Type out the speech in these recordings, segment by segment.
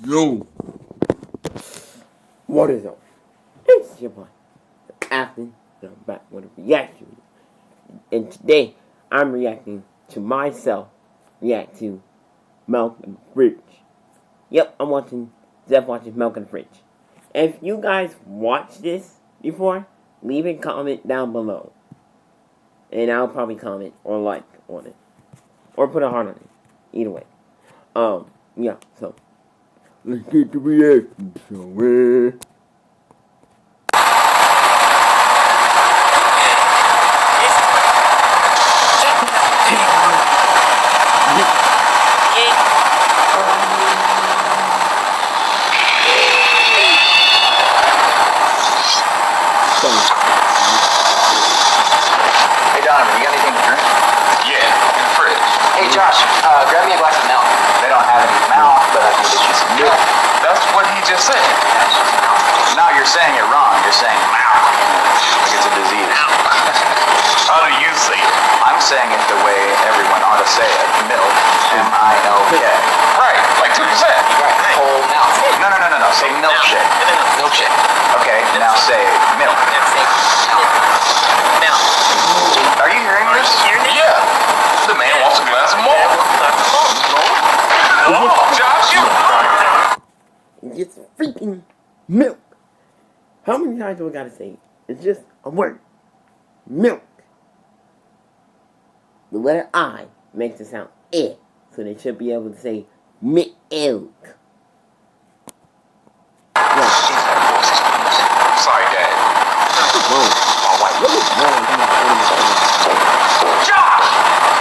Yo, What is up? It's your boy, Afton, and I'm back with a reaction. And today, I'm reacting to myself react to Malk and Fridge. Yep, I'm watching Zeph watching Malk and Fridge. If you guys watched this before, leave a comment down below. And I'll probably comment or like on it. Or put a heart on it. Either way. Yeah, so let's get the reaction somewhere. Hey Donovan, you got anything to drink? yeah, in the fridge. Hey Josh, grab me a glass of milk. They don't have any milk, but I can get you some milk. That's what he just said. No, you're saying it wrong. You're saying milk. Like it's a disease. How do you say it? I'm saying it the way everyone ought to say it. Milk. M-I-L-K. Right, like 2%. Right. Whole milk. No. Say milkshake. Milkshake. Okay, now say milk. Are you hearing this? Yeah, the man wants a glass of milk. Josh, you. It's freaking milk. How many times do I gotta say it? It's just a word. Milk. The letter I makes it sound eh. So they should be able to say milk. Yeah. Sorry, Dad. Whoa. What is wrong with Josh,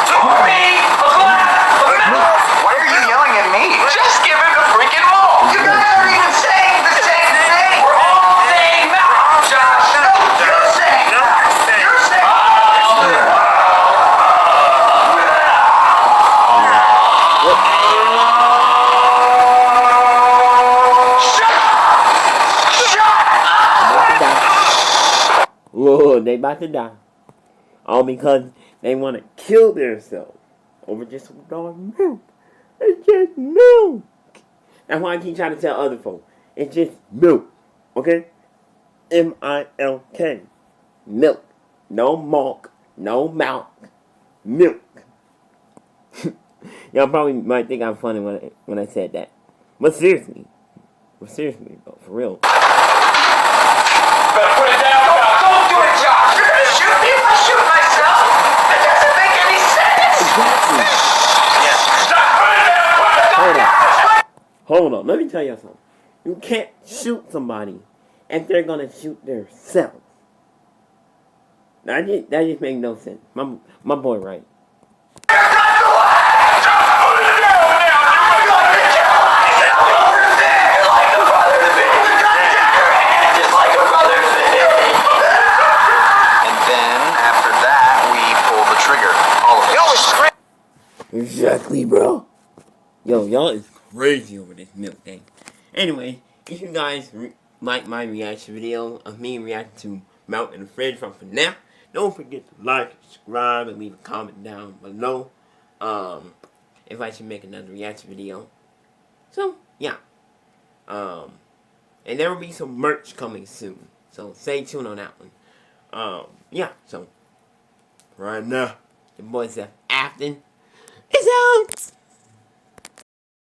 pour me a glass of milk. Why are you yelling at me? Just give him the freaking milk. You guys are even saying the same thing. We're all saying milk, Josh. You're saying that. You're saying Whoa, they about to die. All because they want to kill themselves over just some darn milk. It's just milk. That's why I keep trying to tell other folks. It's just milk. Okay? M-I-L-K. Milk. No malk. No milk. Milk. Y'all probably might think I'm funny when I said that. But seriously. Though, for real. Better put it down. Don't do it, Josh. You're gonna shoot me if I shoot myself. That doesn't make any sense. Exactly. Yes. Josh, put it down. Hold on. Let me tell you something. You can't shoot somebody if they're gonna shoot themselves. That just makes no sense. My boy right. Exactly, bro. Yo, y'all is crazy over this milk thing. Anyway, if you guys like my reaction video of me reacting to Malk in the Fridge from now, don't forget to like, subscribe, and leave a comment down below. If I should make another reaction video. So, yeah. And there will be some merch coming soon. So, stay tuned on that one. Yeah, so, right now, the boy said, Afton is out.